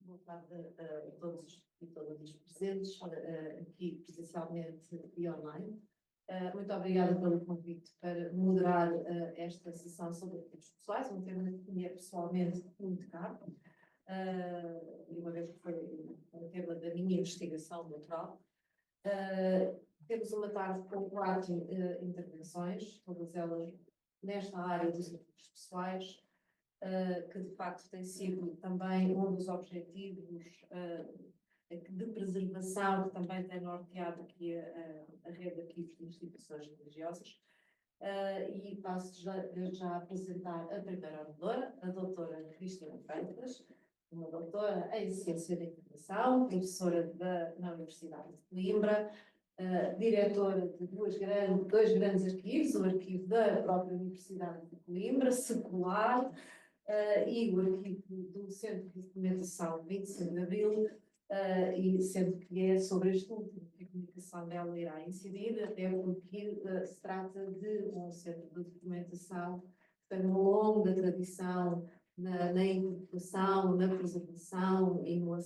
Boa tarde a todos e todas os presentes, aqui presencialmente e online. Muito obrigada pelo convite para moderar esta sessão sobre arquivos pessoais, um tema que me é pessoalmente muito caro, e uma vez que foi um tema da minha investigação doutoral. Temos uma tarde com 4 intervenções, todas elas nesta área dos arquivos pessoais, que de facto tem sido também um dos objetivos de preservação, que também tem norteado aqui a rede de arquivos de instituições religiosas. E passo desde já a apresentar a primeira oradora, a doutora Cristina Freitas, uma doutora em Ciência da Informação, professora na Universidade de Coimbra, diretora de dois grandes arquivos, o arquivo da própria Universidade de Coimbra, secular, e o arquivo do Centro de Documentação 25 de Abril, e sendo que é sobre este último que a comunicação dela irá incidir, até porque se trata de um centro de documentação que tem uma longa tradição na incorporação, na preservação e no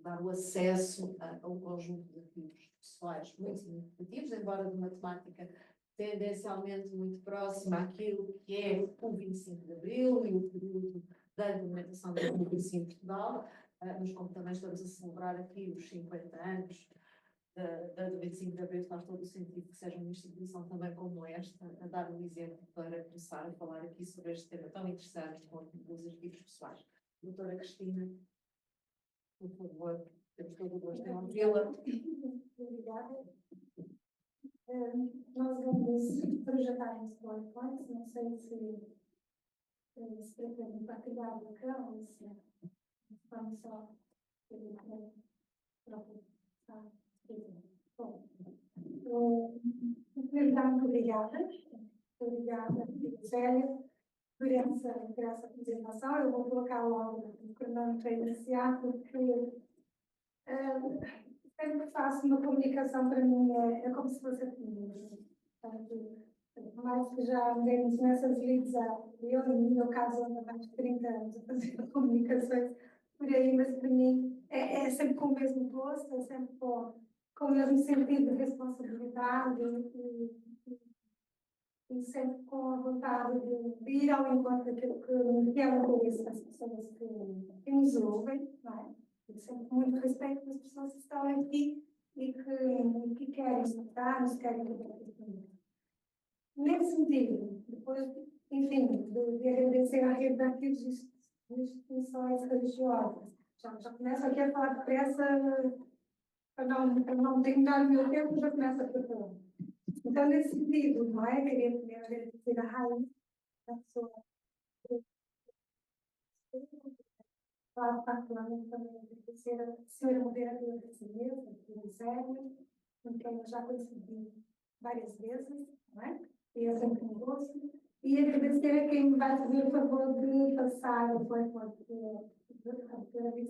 dar o acesso a um conjunto de arquivos pessoais muito significativos, embora de uma temática tendencialmente muito próxima àquilo que é o 25 de Abril e o período da implementação da democracia em Portugal, mas como também estamos a celebrar aqui os 50 anos do 25 de Abril, faz todo o sentido que seja uma instituição também como esta a dar um exemplo para começar a falar aqui sobre este tema tão interessante como os arquivos pessoais. Doutora Cristina, por favor, temos todo o gosto em ouvi-la. Obrigada. Nós vamos projetar esse PowerPoint, não sei se pretende partilhar o ecrã ou se vamos só Bom, muito obrigada. Obrigada, Célia, por essa apresentação. Eu vou colocar logo o cronômetro para iniciar, porque sempre que faço uma comunicação, para mim é como se fosse a comigo. Portanto, por mais que já andemos nessas lides, eu, no meu caso, ando há mais de 30 anos a fazer comunicações por aí, mas para mim é sempre com o mesmo gosto, é sempre com o mesmo sentido de responsabilidade e sempre com a vontade de ir ao encontro daquilo que é o interesse das pessoas que nos ouvem, não é? E sempre com muito respeito pelas pessoas que estão aqui e que querem escutar-nos, querem compartilhar. Nesse sentido, depois, enfim, de agradecer à rede de arquivos de instituições religiosas, já começo aqui a falar depressa, para não terminar o meu tempo, já começo a preparar. Então, nesse sentido, não é? Queria primeiro agradecer a Raíssa, a pessoa particularmente também agradecer a senhora moderadora dessa mesa, a Zélia, com quem eu já consegui várias vezes, não é? E é sempre um gosto. E agradecer a quem me vai fazer o favor de passar o PowerPoint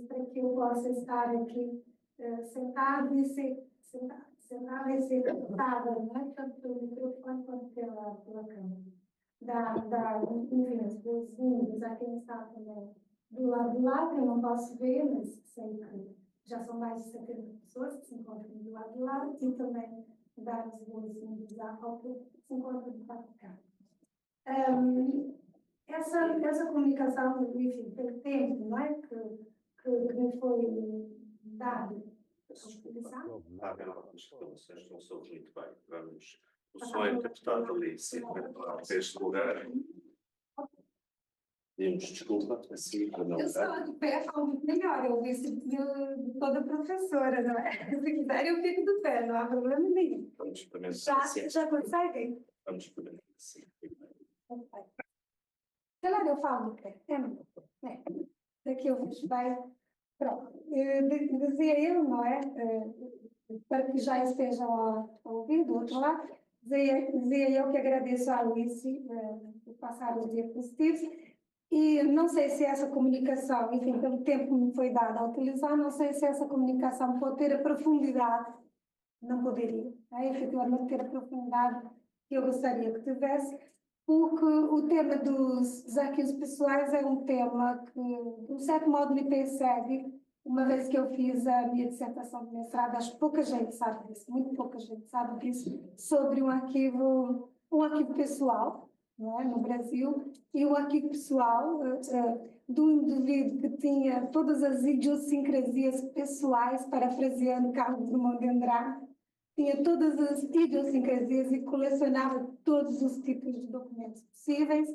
para que eu possa estar aqui sentado e ser captada, não é? Tanto pelo microfone quanto pela câmera. Enfim, as boas-vindas a quem está também do lado de lá, que eu não posso ver, mas sei que já são mais de 70 pessoas que se encontram do lado de lá, e também dar as boas-vindas ao público que se encontra do lado de cá. Essa comunicação, enfim, pelo tempo, não é? Que me foi dado. Não soube muito bem. Vamos, o som é captado ali, sim, para este lugar. Pedimos desculpa, assim, para não. Eu só de pé falo muito melhor, eu ouvi de toda professora, não é? Se quiser, eu fico de pé, não há problema nenhum. Vamos experimentar. Já conseguem? Vamos experimentar assim. Claro, eu falo de pé. Daqui eu vejo bem. Pronto. Dizia eu, não é? Para que já estejam a ouvir do outro lado, dizia eu que agradeço à Alice por passar os diapositivos. E não sei se essa comunicação, enfim, pelo tempo que me foi dado a utilizar, não sei se essa comunicação pode ter a profundidade, não poderia, efetivamente ter a profundidade que eu gostaria que tivesse, porque o tema dos arquivos pessoais é um tema que, de um certo modo, me persegue. Uma vez que eu fiz a minha dissertação de mestrado, acho que pouca gente sabe disso, muito pouca gente sabe disso, sobre um arquivo pessoal, não é, no Brasil, e um arquivo pessoal do indivíduo que tinha todas as idiosincrasias pessoais, parafraseando Carlos Drummond de Andrade, tinha todas as idiosincrasias e colecionava todos os tipos de documentos possíveis.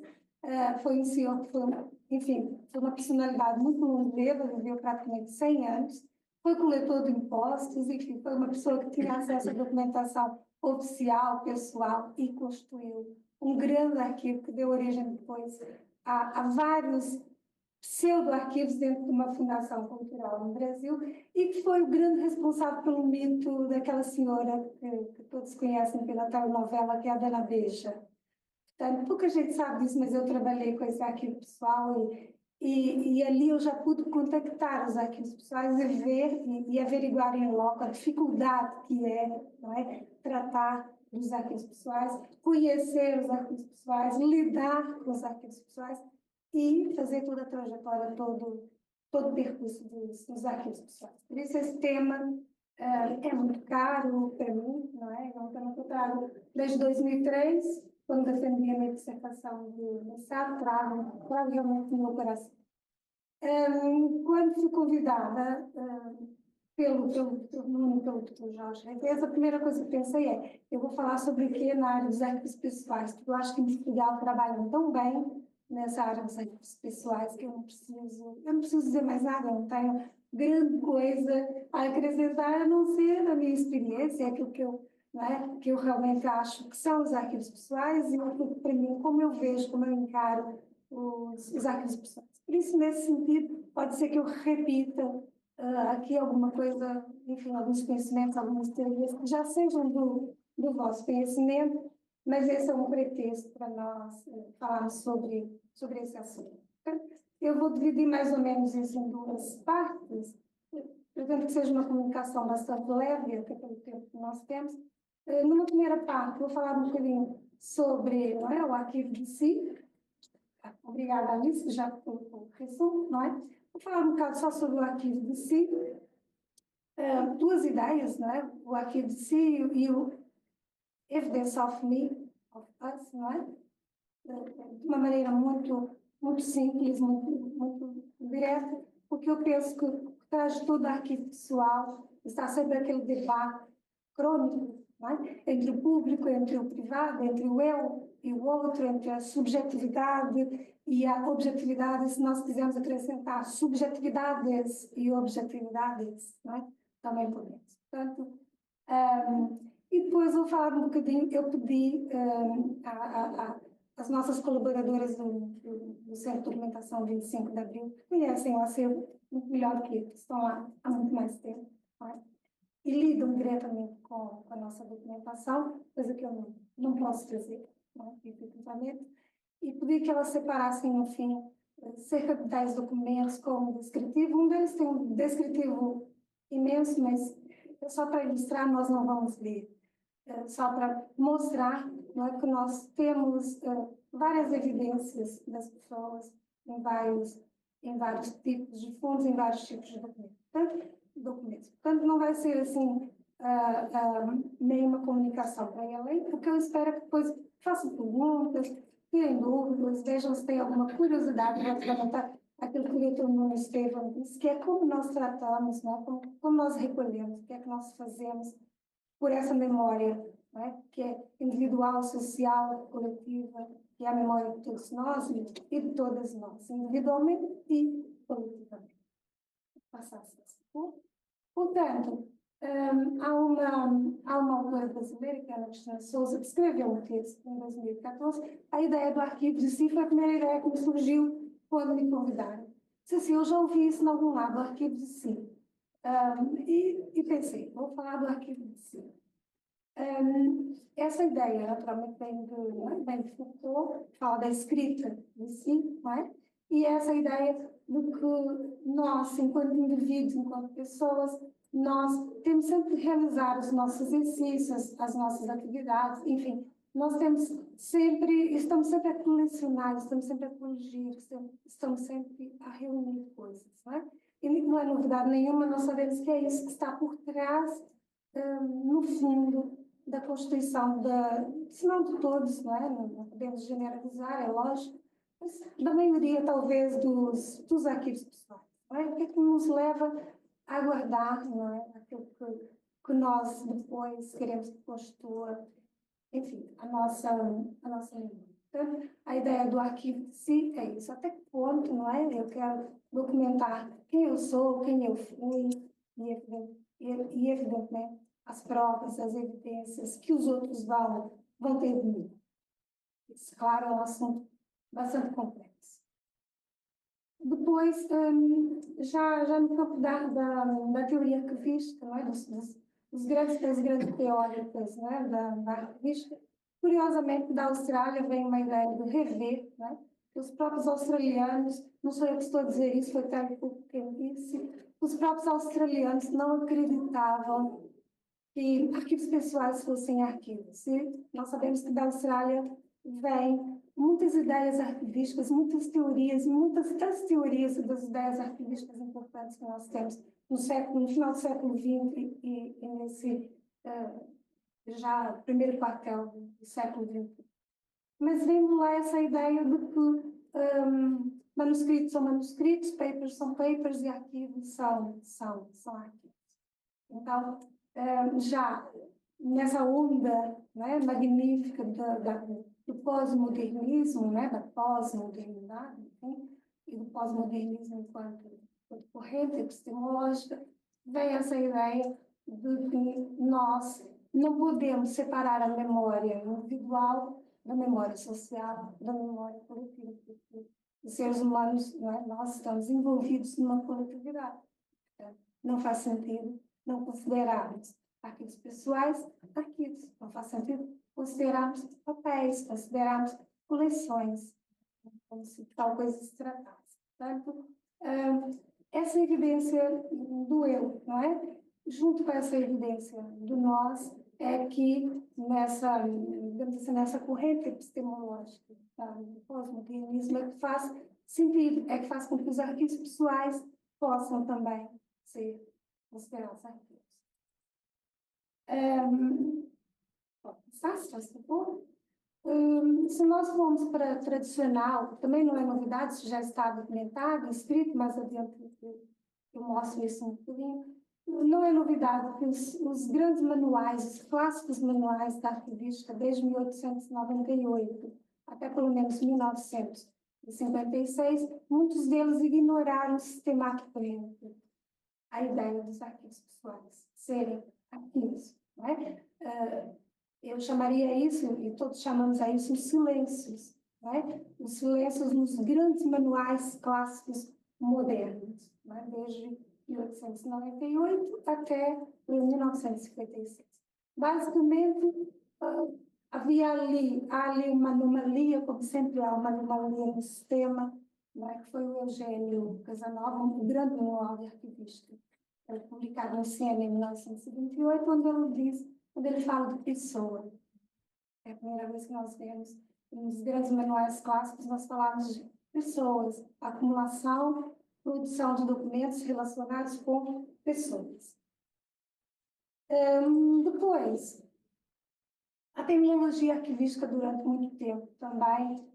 Foi um senhor que foi, enfim, foi uma personalidade muito longeva, viveu praticamente 100 anos, foi coletor de impostos, enfim, foi uma pessoa que tinha acesso à documentação oficial, pessoal, e construiu um grande arquivo que deu origem depois a vários pseudo-arquivos dentro de uma fundação cultural no Brasil, e que foi o grande responsável pelo mito daquela senhora que todos conhecem pela telenovela, que é a Dona Beija. Portanto, pouca gente sabe disso, mas eu trabalhei com esse arquivo pessoal e ali eu já pude contactar os arquivos pessoais e ver e averiguar em loco a dificuldade que é, não é, tratar dos arquivos pessoais, conhecer os arquivos pessoais, lidar com os arquivos pessoais e fazer toda a trajetória, todo o percurso dos arquivos pessoais. Por isso esse tema é muito caro para mim, não é? É um tema que eu trago desde 2003, quando defendi a minha dissertação de mestrado, trago realmente no meu coração. Quando fui convidada pelo Dr. Jorge Reis, a primeira coisa que pensei é: eu vou falar sobre o que é na área dos arquivos pessoais, porque eu acho que em Portugal trabalham tão bem nessa área dos arquivos pessoais que eu não preciso dizer mais nada, eu não tenho grande coisa a acrescentar, a não ser a minha experiência, aquilo que eu, não é, que eu realmente acho que são os arquivos pessoais e aquilo que, para mim, como eu vejo, como eu encaro os arquivos pessoais. Por isso, nesse sentido, pode ser que eu repita aqui alguma coisa, enfim, alguns conhecimentos, algumas teorias que já sejam do vosso conhecimento, mas esse é um pretexto para nós falarmos sobre esse assunto. Então, eu vou dividir mais ou menos isso em duas partes, pretendo que seja uma comunicação bastante leve, até pelo tempo que nós temos. Numa primeira parte, vou falar um bocadinho sobre, não é, o arquivo de si. Obrigada, Alice, já pelo resumo, não é? Vou falar um bocado só sobre o arquivo de si. Duas ideias, não é? O arquivo de si e o Evidence of Me, of Us, não é? De uma maneira muito simples, muito direta, porque eu penso que por trás de todo arquivo pessoal está sempre aquele debate crônico, não é? Entre o público, entre o privado, entre o eu e o outro, entre a subjetividade e a objetividade, e se nós quisermos acrescentar subjetividades e objetividades, não é? Também podemos. Portanto, e depois vou falar um bocadinho, eu pedi as nossas colaboradoras do Centro de Documentação 25 de Abril, que conhecem o acervo muito melhor que eu, que estão lá há muito mais tempo, não é? E lidam diretamente com a nossa documentação, coisa que eu não posso fazer, não é? Efetivamente. E pedi que elas separassem, no fim, cerca de 10 documentos como descritivo. Um deles tem um descritivo imenso, mas só para ilustrar, nós não vamos ler. Só para mostrar, não é, que nós temos várias evidências das pessoas em vários tipos de fundos, em vários tipos de documentos. Portanto, não vai ser assim nenhuma comunicação para além, porque eu espero que depois façam perguntas, tirem dúvidas, vejam se tem alguma curiosidade relativamente àquilo que o Dr. Nuno Estevam disse, que é como nós tratamos, não é? Como nós recolhemos, o que é que nós fazemos por essa memória, não é? Que é individual, social, coletiva, que é a memória de todos nós e de todas nós, individualmente e coletivamente. Portanto, há uma autora brasileira, que é a Ana Cristina Souza, que escreveu um texto em 2014. A ideia do arquivo de si foi a primeira ideia que me surgiu quando me convidaram. Disse assim: eu já ouvi isso em algum lado, o arquivo de si. E pensei, vou falar do arquivo de si. Essa ideia, naturalmente, vem de Foucault, fala da escrita de si, não é? E essa ideia de que nós, enquanto indivíduos, enquanto pessoas, nós temos sempre de realizar os nossos exercícios, as nossas atividades, enfim, nós estamos sempre a colecionar, estamos sempre a coligir, estamos sempre a reunir coisas, não é? E não é novidade nenhuma, nós sabemos que é isso que está por trás, no fundo, da constituição, se não de todos, não é? Não podemos generalizar, é lógico, mas da maioria, talvez, dos arquivos pessoais. Não é? O que é que nos leva a guardar, não é? Aquilo que nós depois queremos que constitua, enfim, a nossa memória. Portanto, a ideia do arquivo de si é isso. Até que ponto, não é? Eu quero documentar quem eu sou, quem eu fui, e evidentemente, as provas, as evidências que os outros vão ter de mim. Isso, claro, é um assunto bastante complexo. Depois, já no campo da teoria arquivística, não é? das grandes teóricas, não é? da arquivística, curiosamente, da Austrália vem uma ideia de rever, não é? Que os próprios australianos, não sou eu que estou a dizer isso, foi Terry Cook quem disse, os próprios australianos não acreditavam que arquivos pessoais fossem arquivos. E nós sabemos que da Austrália vêm muitas ideias arquivísticas, muitas teorias, e muitas das teorias e das ideias arquivísticas importantes que nós temos no final do século XX e nesse já primeiro quartel do século XX. Mas vem lá essa ideia de que manuscritos são manuscritos, papers são papers e arquivos são arquivos. Então, já nessa onda, né, magnífica do pós-modernismo, né, da pós-modernidade, enfim, e do pós-modernismo enquanto corrente epistemológica, vem essa ideia de que nós não podemos separar a memória individual da memória social, da memória coletiva. Os seres humanos, não é? Nós estamos envolvidos numa coletividade. Não faz sentido não considerarmos arquivos pessoais arquivos. Não faz sentido considerarmos papéis, considerarmos coleções, como se tal coisa se tratasse. Portanto, essa evidência do eu, não é? Junto com essa evidência do nós, é que nessa corrente epistemológica do pós-modernismo é que faz sentido, é que faz com que os arquivos pessoais possam também ser considerados arquivos. Se nós formos para tradicional, também não é novidade, isso já está documentado, escrito, mais adiante eu mostro isso um pouquinho. Não é novidade que os grandes manuais, os clássicos manuais da arquivística, desde 1898 até pelo menos 1956, muitos deles ignoraram sistematicamente a ideia dos arquivos pessoais serem arquivos. Não é? Eu chamaria isso, e todos chamamos a isso, os silêncios. Não é? Os silêncios nos grandes manuais clássicos modernos, não é? Desde 1898 até 1956. Basicamente, há ali uma anomalia, como sempre há uma anomalia no sistema, não é? Que foi o Eugênio Casanova, um grande manual de arquivística, publicado no Siena em 1928, onde ele fala de pessoa. É a primeira vez que nós vemos, nos grandes manuais clássicos, nós falamos de pessoas, acumulação, produção de documentos relacionados com pessoas. Depois, a terminologia arquivística durante muito tempo também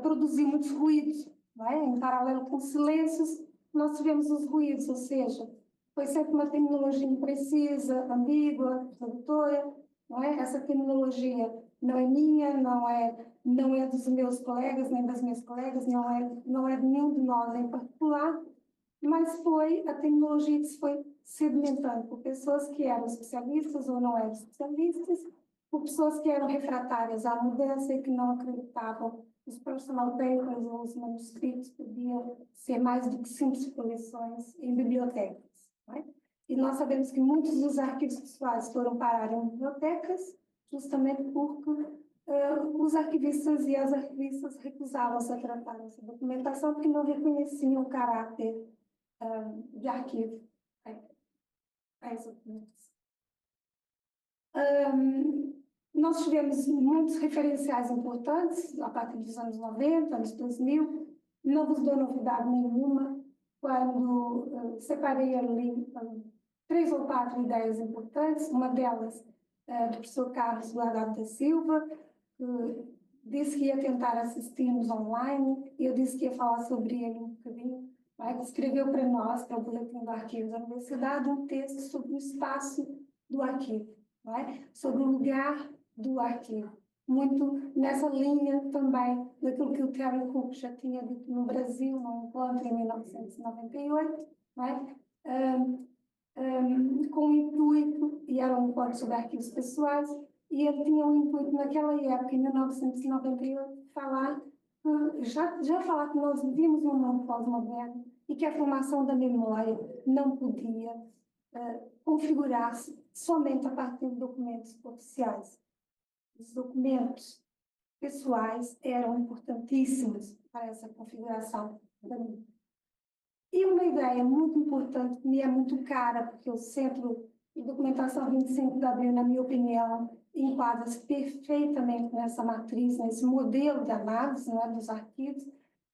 produziu muitos ruídos, não é? Em paralelo com os silêncios, nós tivemos os ruídos, ou seja, foi sempre uma terminologia imprecisa, ambígua, tradutora, não é? Essa terminologia não é minha, não é dos meus colegas, nem das minhas colegas, não é de nenhum de nós em particular, mas foi a terminologia que se foi sedimentando por pessoas que eram especialistas ou não eram especialistas, por pessoas que eram refratárias à mudança e que não acreditavam que os personal papers ou os manuscritos podiam ser mais do que simples coleções em bibliotecas. Não é? E nós sabemos que muitos dos arquivos pessoais foram parar em bibliotecas justamente porque os arquivistas e as arquivistas recusavam-se a tratar essa documentação porque não reconheciam o caráter de arquivo a essa documentação. Nós tivemos muitos referenciais importantes a partir dos anos 90, anos 2000. Não vos dou novidade nenhuma quando separei ali 3 ou 4 ideias importantes. Uma delas do professor Carlos Guardado da Silva, que disse que ia tentar assistir-nos online, e eu disse que ia falar sobre ele um bocadinho. Ele escreveu para nós, para o Boletim do Arquivo da Universidade, um texto sobre o espaço do arquivo, sobre o lugar do arquivo. Muito nessa linha também daquilo que o Terry Cook já tinha dito no Brasil, num encontro em 1998, com o intuito, e era um encontro sobre arquivos pessoais, e ele tinha um intuito naquela época, em 1998, de falar, já falar que nós vivíamos num mundo pós-moderno e que a formação da memória não podia configurar-se somente a partir de documentos oficiais. Os documentos pessoais eram importantíssimos para essa configuração da memória. E uma ideia muito importante, que me é muito cara, porque o Centro de Documentação 25 de Abril, na minha opinião, enquadra-se perfeitamente nessa matriz, nesse modelo de análise, dos arquivos,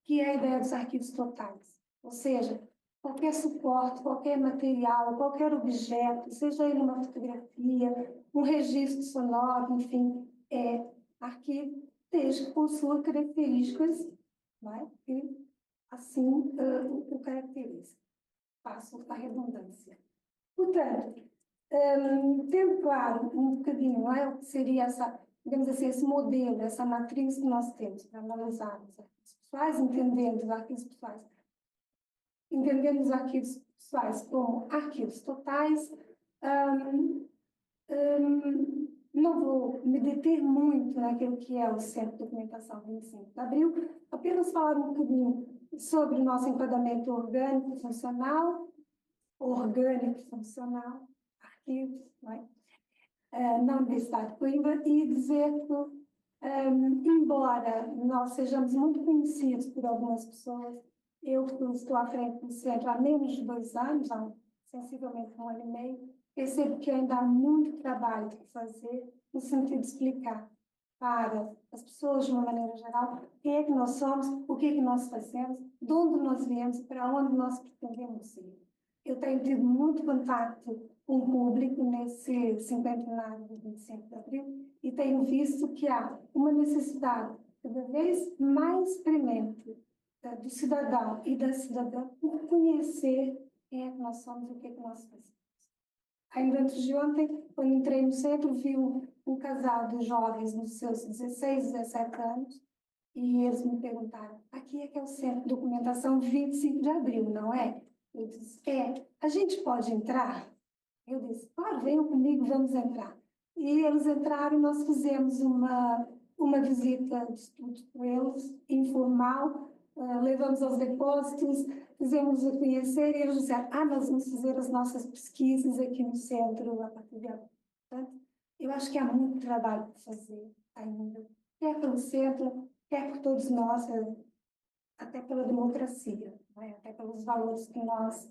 que é a ideia dos arquivos totais. Ou seja, qualquer suporte, qualquer material, qualquer objeto, seja ele uma fotografia, um registro sonoro, enfim, é arquivo, desde que possua características, que assim o caracteriza. Passo a redundância. Portanto, tendo claro um bocadinho o que seria digamos assim, esse modelo, essa matriz que nós temos para analisar os arquivos pessoais, entendendo os arquivos pessoais como arquivos totais. Não vou me deter muito naquilo que é o Centro de Documentação 25 de Abril, apenas falar um bocadinho sobre o nosso enquadramento orgânico-funcional, arquivos, na Universidade de Coimbra, e dizer que, embora nós sejamos muito conhecidos por algumas pessoas, eu que estou à frente do centro há menos de 2 anos, há sensivelmente 1 ano e meio, percebo que ainda há muito trabalho para fazer no sentido de explicar para as pessoas, de uma maneira geral, quem é que nós somos, o que é que nós fazemos, de onde nós viemos e para onde nós pretendemos ir. Eu tenho tido muito contato com o público nesse cinquentenário de 25 de Abril e tenho visto que há uma necessidade cada vez mais premente do cidadão e da cidadã por conhecer quem é que nós somos e o que é que nós fazemos. Ainda antes de ontem, quando entrei no centro, vi um casal de jovens nos seus 16, 17 anos, e eles me perguntaram: aqui é que é o Centro de Documentação 25 de Abril, não é? Eu disse: a gente pode entrar? Eu disse: claro, venham comigo, vamos entrar. E eles entraram e nós fizemos uma visita de estudo com eles, informal, levamos aos depósitos, fizemos a conhecer, e eles disseram: nós vamos fazer as nossas pesquisas aqui no centro a partir de agora. Portanto, eu acho que há muito trabalho para fazer ainda, quer pelo centro, quer por todos nós, até pela democracia, até pelos valores que nós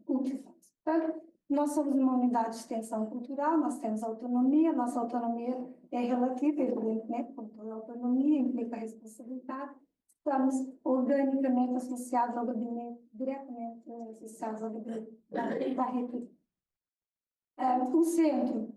cultivamos. Portanto, nós somos uma unidade de extensão cultural, nós temos autonomia, nossa autonomia é relativa, evidentemente, como toda autonomia implica responsabilidade. Estamos organicamente associados ao gabinete, diretamente associados ao gabinete da República. O centro,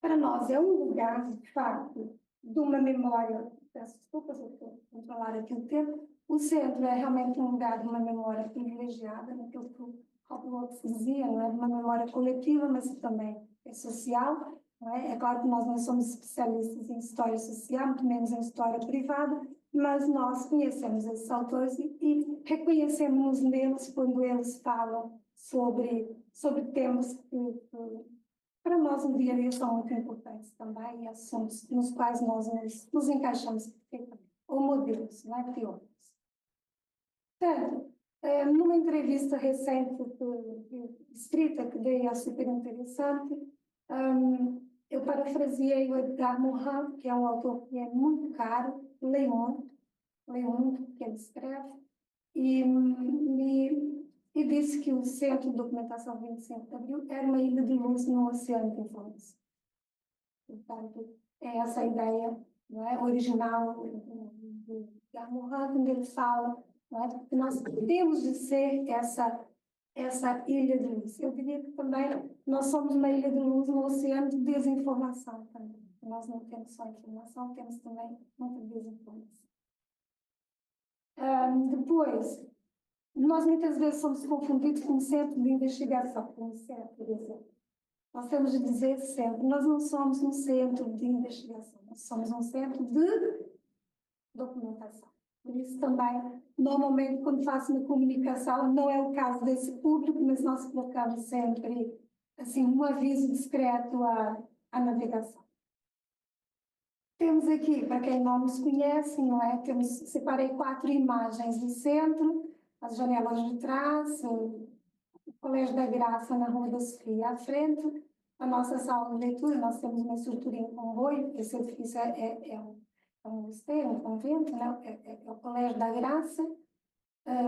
para nós, é um lugar, de facto, de uma memória. Peço desculpas, eu estou a controlar aqui o tempo. O centro é realmente um lugar de uma memória privilegiada, naquilo que o Hopwood dizia, não é de uma memória coletiva, mas também é social. Não é? É claro que nós não somos especialistas em história social, muito menos em história privada, mas nós conhecemos esses autores e reconhecemos neles quando eles falam sobre temas que para nós no dia a dia são muito importantes também, e assuntos nos quais nós nos encaixamos perfeitamente, ou modelos, não é, teóricos. Portanto, numa entrevista recente, escrita, que dei a super interessante, eu parafraseei o Edgar Morin, que é um autor que é muito caro, leio muito que ele escreve, e disse que o Centro de Documentação 25 de Abril era uma ilha de luz no oceano de informação. Portanto, é essa a ideia, não é, original de Morin, quando ele fala, não é, que nós temos de ser essa ilha de luz. Eu diria que também nós somos uma ilha de luz no oceano de desinformação também. Nós não temos só informação, temos também muita desinformação. Depois, nós muitas vezes somos confundidos com um centro de investigação, com um centro, por exemplo. Nós temos de dizer sempre, nós não somos um centro de investigação, nós somos um centro de documentação. Por isso também, normalmente, quando faço uma comunicação, não é o caso desse público, mas nós colocamos sempre, assim, um aviso discreto à navegação. Temos aqui, para quem não nos conhece, não é? Separei 4 imagens do centro, as janelas de trás, o Colégio da Graça na Rua da Sofia à frente, a nossa sala de leitura, nós temos uma estrutura em comboio, esse edifício é um mosteiro, um convento, né? É o Colégio da Graça,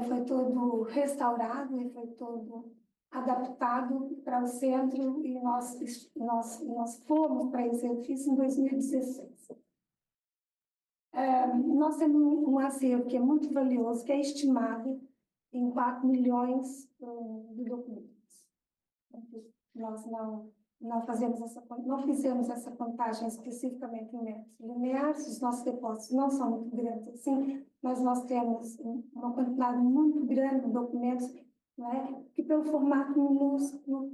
foi todo restaurado e foi todo adaptado para o centro e nós fomos para esse edifício em 2016. Nós temos um acervo que é muito valioso, que é estimado em 4 milhões de documentos. Nós não fizemos essa contagem especificamente em metros lineares, os nossos depósitos não são muito grandes assim, mas nós temos uma quantidade muito grande de documentos, não é? Que pelo formato minúsculo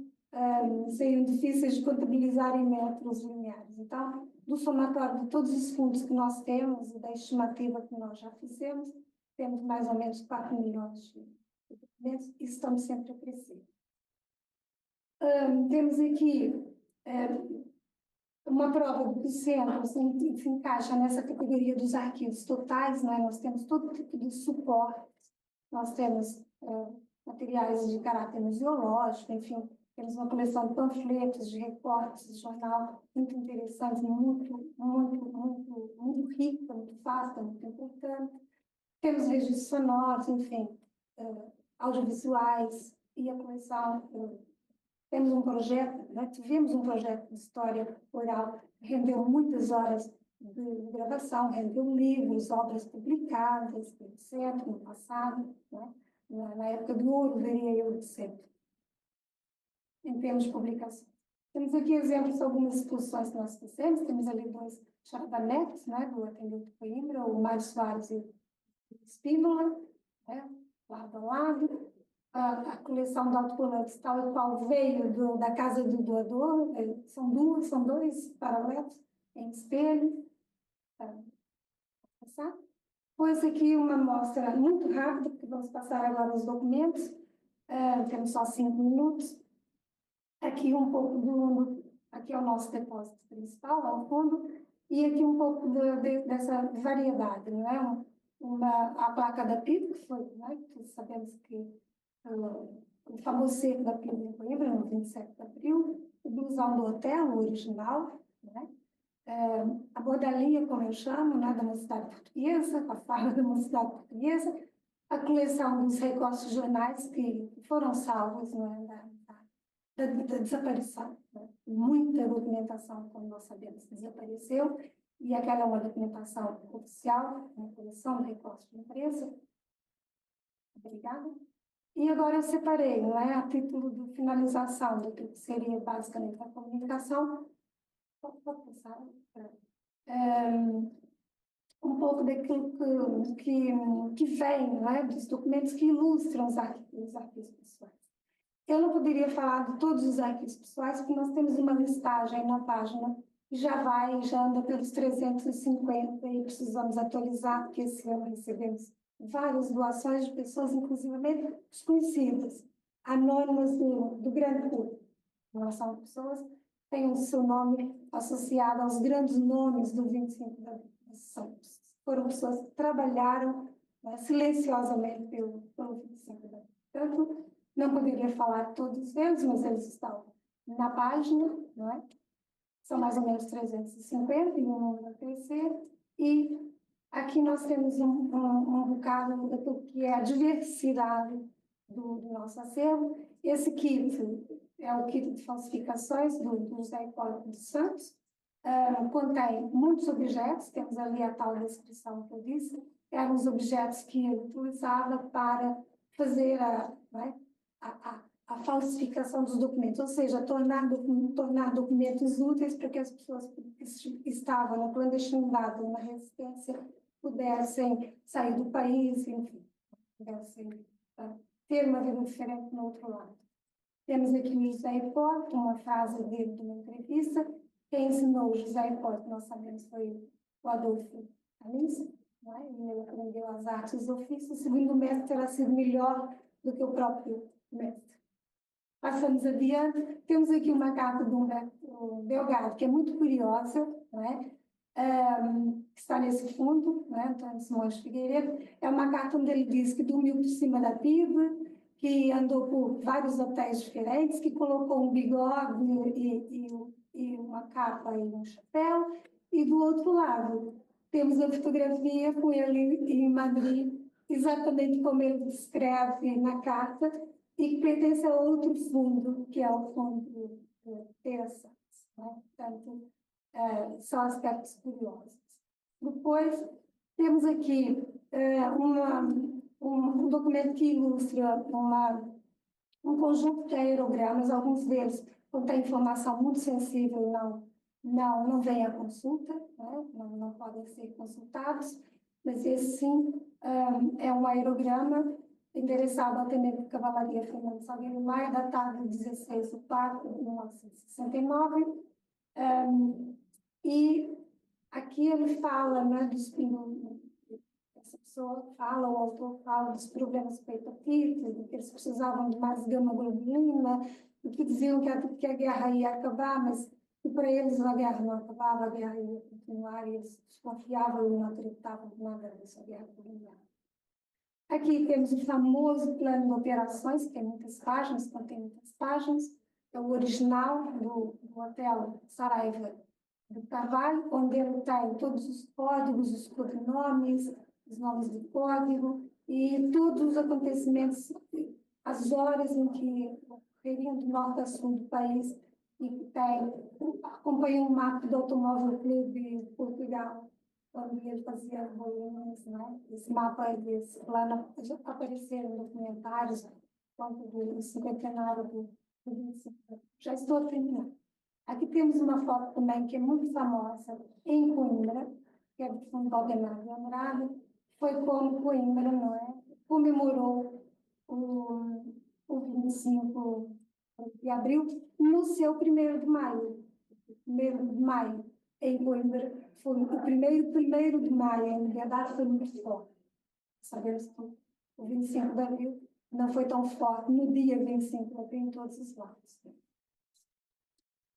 seriam difíceis de contabilizar em metros lineares. Então, do somatório de todos os fundos que nós temos e da estimativa que nós já fizemos, temos mais ou menos 4 milhões de documentos e estamos sempre a crescer. Temos aqui uma prova de que o centro se encaixa nessa categoria dos arquivos totais, não é? Nós temos todo tipo de suporte, nós temos materiais de caráter museológico, enfim, temos uma coleção de panfletos, de recortes, de jornal muito interessante, muito rica, muito vasta, muito importante. Temos registros sonoros, enfim, audiovisuais e a coleção. Temos um projeto, né? Tivemos um projeto de história oral, rendeu muitas horas de gravação, rendeu livros, obras publicadas, etc., no passado, né? Na época do ouro, veria eu de sempre, em termos de publicação. Temos aqui exemplos de algumas exposições que nós fizemos, temos ali 2 charabanetes, né, do Ateneu de Coimbra, o Mário Soares e o Espínola, né, lado a lado. A coleção de autocolantes, tal e qual veio da casa do doador, são 2 paralelos em espelho. Passar. Pois aqui uma amostra muito rápida, porque vamos passar agora os documentos, temos só 5 minutos. Aqui um pouco aqui é o nosso depósito principal, ao fundo, e aqui um pouco dessa variedade, não é? A placa da PIB, que foi, não é? Que sabemos que o famoso cerco da PIB em Coimbra, no 27 de abril, o blusão do hotel, o original, né? A bordalia, como eu chamo, né, da Mocidade Portuguesa, a farda da Mocidade Portuguesa, a coleção dos recortes jornais que foram salvos, né, da desaparição. Né? Muita documentação, como nós sabemos, desapareceu, e aquela é uma documentação oficial, uma coleção de recortes de imprensa. Obrigada. E agora eu separei, não é, a título de finalização do que seria basicamente a comunicação. Pode passar. Um pouco daquilo que vem, não é, dos documentos que ilustram os arquivos pessoais. Eu não poderia falar de todos os arquivos pessoais, porque nós temos uma listagem na página que já anda pelos 350 e precisamos atualizar, porque esse ano recebemos várias doações de pessoas, inclusivamente desconhecidas, anônimas do grande público. Não são pessoas que têm o seu nome associado aos grandes nomes do 25 de abril. Foram pessoas que trabalharam, né, silenciosamente pelo 25 de abril. Portanto, não poderia falar de todos eles, mas eles estão na página, não é? São mais ou menos 350 e um número a crescer. E aqui nós temos um bocado daquilo que é a diversidade do nosso acervo. Esse kit é o kit de falsificações do José Hipólito dos Santos. contém muitos objetos, temos ali a tal descrição que eu disse, eram os objetos que ele utilizava para fazer não é, a falsificação dos documentos, ou seja, tornar documentos úteis para que as pessoas que estavam na clandestinidade ou na resistência pudessem sair do país, enfim, pudessem ter uma vida diferente no outro lado. Temos aqui o José Hipólito, uma frase dele de uma entrevista. Quem ensinou o José Hipólito, nós sabemos, foi o Adolfo Camis, não é? E ele aprendeu as artes do ofício. O segundo mestre terá sido melhor do que o próprio mestre. Passamos adiante. Temos aqui uma carta de Humberto Delgado, que é muito curiosa, não é? Que está nesse fundo, não é? Antônio Simões Figueiredo. É uma carta onde ele diz que dormiu por cima da PIB, que andou por vários hotéis diferentes, que colocou um bigode e uma capa e um chapéu. E do outro lado, temos a fotografia com ele em Madrid, exatamente como ele descreve na carta, e que pertence a outro fundo, que é o fundo Terça. Portanto, são aspectos curiosos. Depois, temos aqui um documento que ilustra um conjunto de aerogramas, alguns deles contêm informação muito sensível e não vem à consulta, não podem ser consultados, mas esse sim é um aerograma endereçado ao Tenente de Cavalaria Fernando Salgueiro Maia, datado de 16 de 4 de 1969, e aqui ele fala, né, essa pessoa fala, o autor fala dos problemas com a hepatite, de que eles precisavam de mais gama-globulina, de que diziam que a guerra ia acabar, mas que para eles a guerra não acabava, a guerra ia continuar, e eles desconfiavam e não acreditavam em nada dessa guerra colonial. Aqui temos o famoso plano de operações, que tem muitas páginas, contém muitas páginas, é o original do Hotel Saraiva do Carvalho, onde ele tem todos os códigos, os codinomes, os nomes de código e todos os acontecimentos, as horas em que ocorreriam de norte a sul do país, e que acompanha um mapa do Automóvel Clube de Portugal, onde ele fazia as bolinhas, né? Esse mapa e esse plano apareceram em documentários, quanto do cinquentenário do 25. Já estou a terminar. Aqui temos uma foto também que é muito famosa, em Coimbra, que é do Fundo Valdemar de Andrade. Foi como Coimbra, não é? Comemorou o 25 de abril no seu 1º de maio. 1º de maio, em Coimbra, foi o primeiro de maio, a data foi muito forte. Sabemos que o 25 de abril não foi tão forte no dia 25 de abril em todos os lados.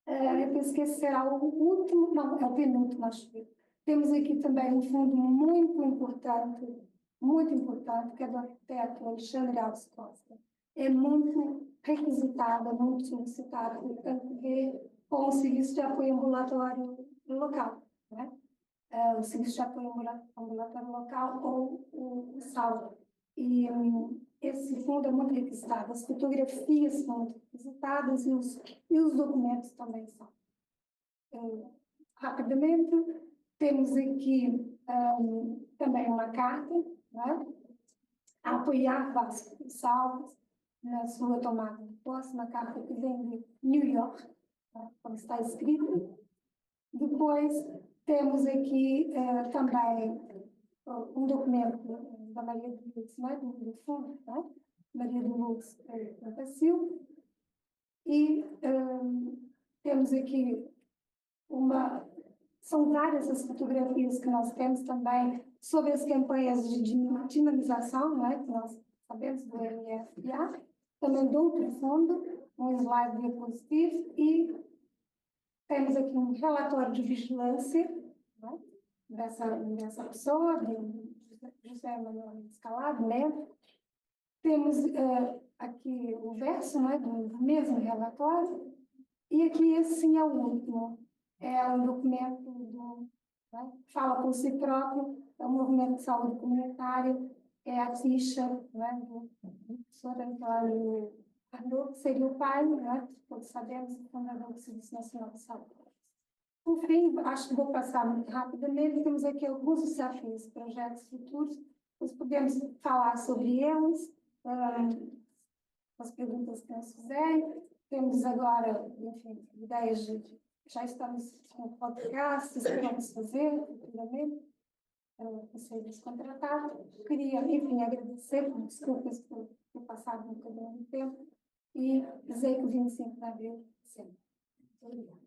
Eu penso que esse será o último, não, é o penúltimo, acho que. Temos aqui também um fundo muito importante, que é do arquiteto Alexandre Alves Costa. É muito requisitado, muito solicitado, portanto, com o serviço de apoio ambulatório local, né? O serviço de apoio ambulatório local ou o SAL. E esse fundo é muito requisitado, as fotografias são muito requisitadas e os documentos também são. Rapidamente, temos aqui também uma carta, né, a apoiar Vasco Gonçalves na sua tomada de posse, uma carta que vem de New York, né, como está escrito. Depois, temos aqui também um documento da Maria de Lourdes, né, do fundo, né, Maria de Lourdes Silva, e temos aqui são várias as fotografias que nós temos também sobre as campanhas de dinamização, né, que nós sabemos do MFA, também do outro fundo, um slide diapositivo, e temos aqui um relatório de vigilância, né, dessa pessoa, de José Manuel Escalado, né? Temos aqui o verso, né, do mesmo relatório, e aqui esse sim é o último. É um documento né, fala por si próprio, é um movimento de saúde comunitária, é a ficha, né, do professor Antônio Arnaud, que seria o pai, né, todos sabemos, o fundador do Serviço Nacional de Saúde. Por fim, acho que vou passar muito rapidamente. Temos aqui alguns desafios, projetos futuros, nós podemos falar sobre eles, as perguntas que nos fizerem. Temos agora, enfim, ideias de já estamos com podcast, esperamos fazer futuramente, para sermos contratados. Queria, enfim, agradecer, desculpas por ter passado um bocadinho de tempo, e dizer que o 25 de abril sempre. Muito obrigada.